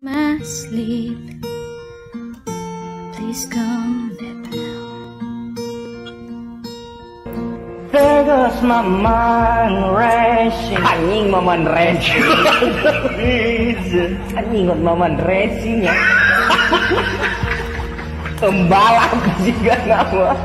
my sleep. Please come back now. There goes my mind racing. Anjing momen racing. Anjing momen racing ya. Pembalap juga nama.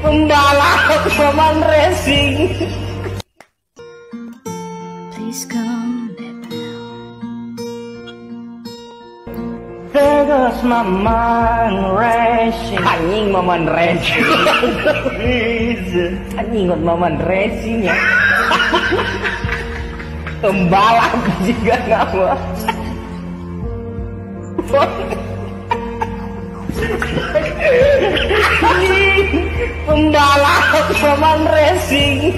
Pembalap momen racing. Please come back now. There goes my mind racing. Anjing momen racing. Anjing momen racing ya. Pembalap juga nama. Pembalap momen racing.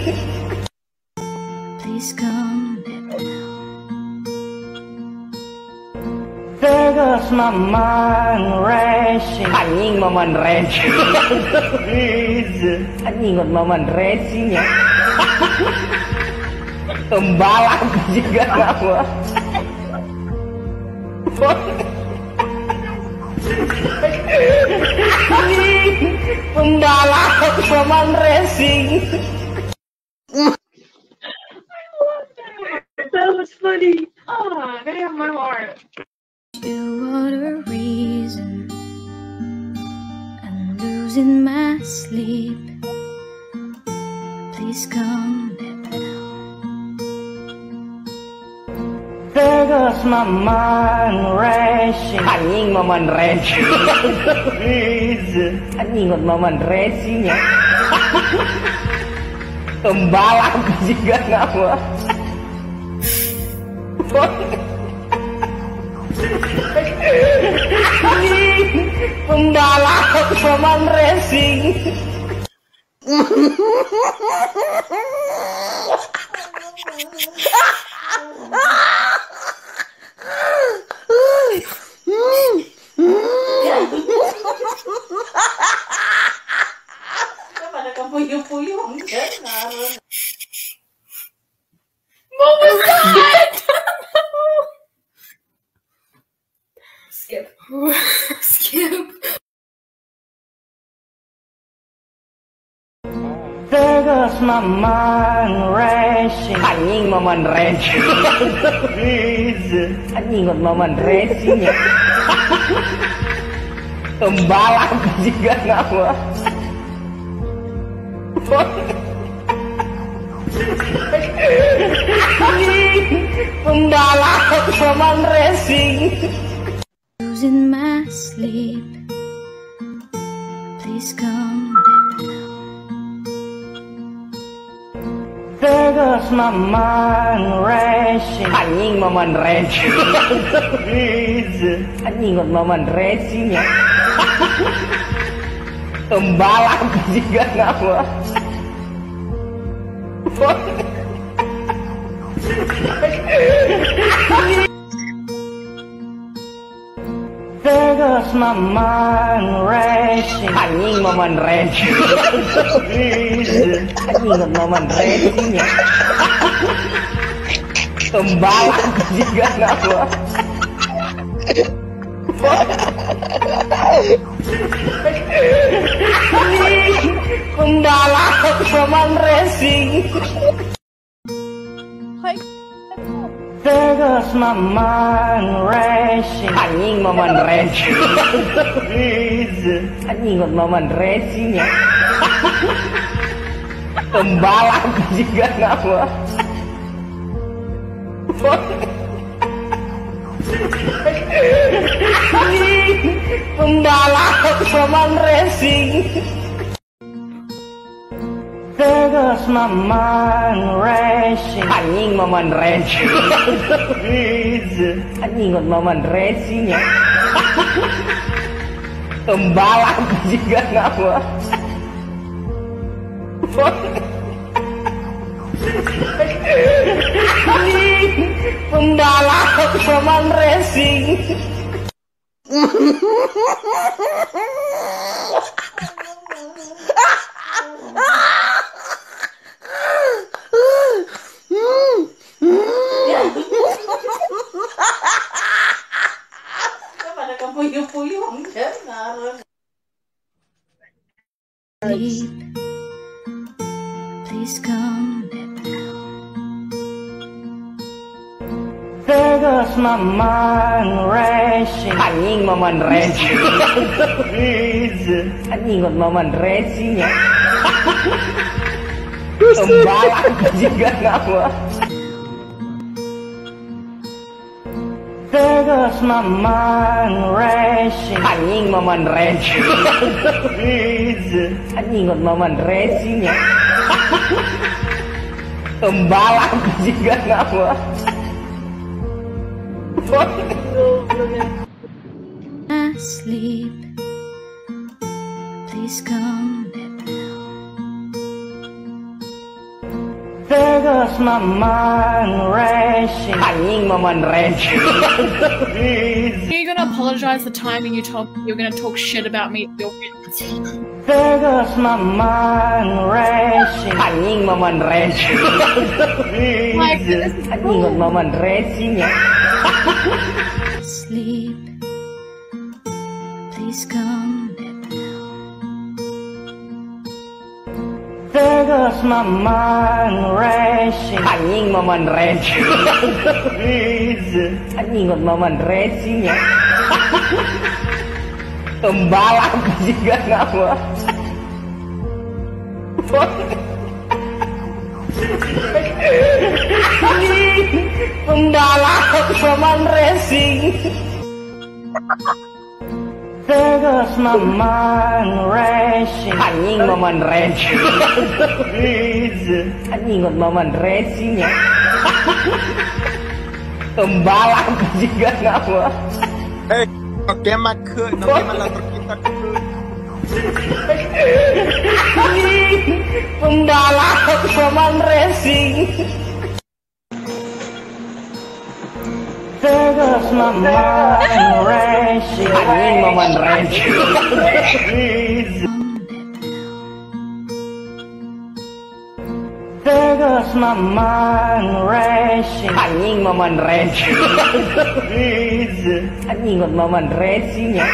Please come back now. There goes my mind racing. Anjing momen racing. Anjing momen racing ya. Pembalap juga nama. Pembalap momen racing. That was funny. Oh, they have my heart. You are the reason I'm losing my sleep. Please come back now. There goes my mind racing. Anjing momen racing. Anjing momen racing ya. Pembalap juga nama. Pembalap momen racing. Pada kepuyuh-puyuh enggak. What was that? Skip. Skip. There goes my mind racing. Anjing momen racing. Anjing momen racing ya. Pembalap juga nama. Pembalap momen racing. Losing my sleep. Please come back now. There goes my mind racing. Anjing momen racing. Anjing momen racing ya. Pembalap juga nama. There goes my mind racing. Anjing momen racing. Anjing momen racing ya. Pembalap juga nama. Pembalap momen racing. There goes my mind racing. Anjing momen racing. Anjing momen racing ya. Pembalap juga nama. Pembalap momen racing. There goes my mind racing. Anjing momen racing. Anjing momen racing ya. Pembalap juga nama. Pembalap momen racing. Please come back now. There goes my mind racing. Anjing momen racing. Anjing momen racing ya. Pembalap juga nama. There goes my mind racing. Anjing momen racing. Anjing momen racing ya. Pembalap juga nama. Asleep. Please come back now. There goes my mind racing. Anjing momen racing. You're gonna apologize the timing you told me you're gonna talk shit about me to your friends. There goes my mind racing. Anjing momen racing. Like, this is Anjing momen racing ya. Sleep. Please come back now. There goes my mind racing. Anjing momen racing. Anjing momen racing ya. Pembalap juga nama. Pembalap momen racing. There goes my mind racing. Anjing momen racing. Anjing momen racing ya. Pembalap juga nama. Hei, oke mak, bagaimana kita Pembalap momen racing. There goes my mind racing. Anjing momen racing. There goes my mind racing. Anjing momen racing. Anjing momen racing ya.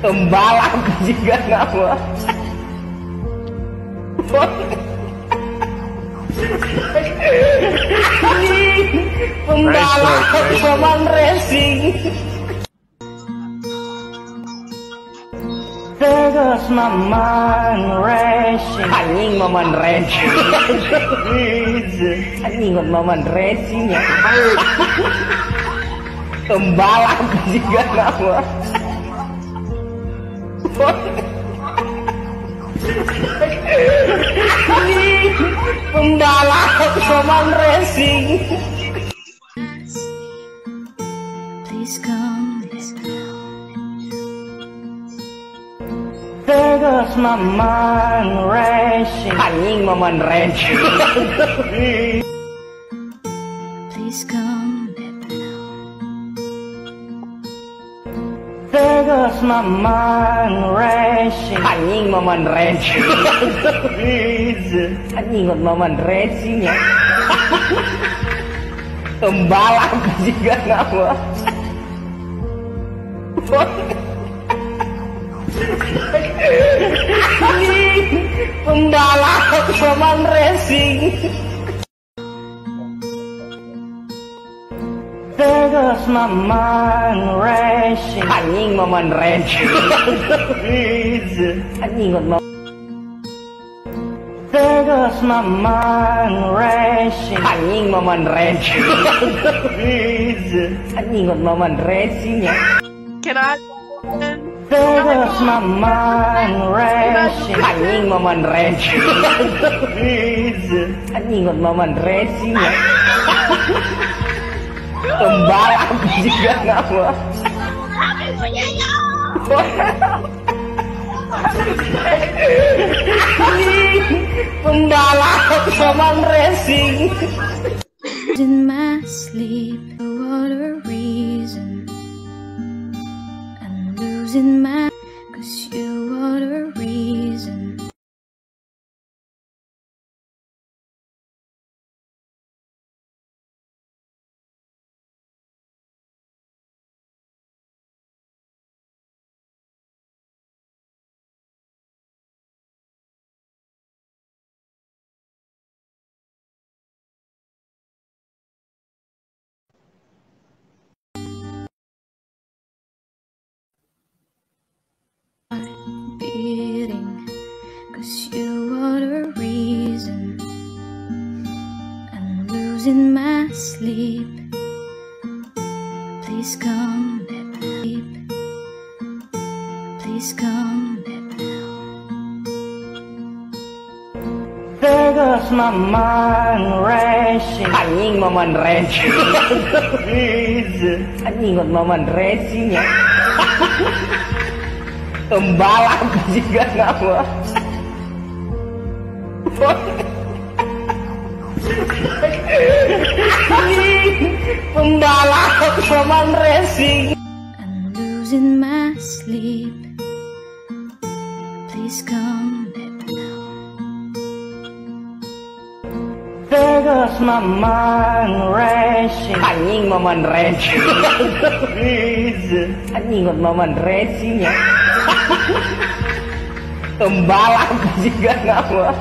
Pembalap juga nama. Pembalap momen racing. There goes my mind racing. Anjing momen racing. Anjing momen racing ya. Pembalap juga nama. Pembalap momen racing. Please come back now. There goes my mind racing. Anjing momen racing. Please come back now. There goes my mind racing. Anjing momen racing. Anjing momen racing ya. Pembalap juga nama. Pembalap momen racing. There goes my mind racing. Anjing momen racing. Anjing momen. There goes my mind racing. Anjing momen racing. Anjing momen racing ya. Can I? There goes my mind racing. Anjing momen racing. Anjing momen racing ya. Pembalap juga nama. Pembalap momen racing. In my sleep, what a reason. I'm losing my, 'cause you what a reason. losing my sleep. Please come let me sleep. Please come let me. There goes my mind racing. Anjing momen racing. Anjing momen racing ya. Pembalap juga nggak mau. Pembalap momen racing. I'm losing my sleep. Please come let me know. There goes my mind racing. Anjing momen racing. Anjing momen racing ya. Pembalap juga nggak mau.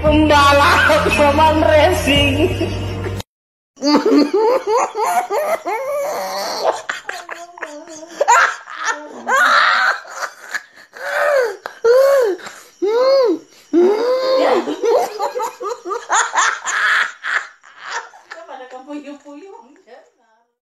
Pembalap momen racing.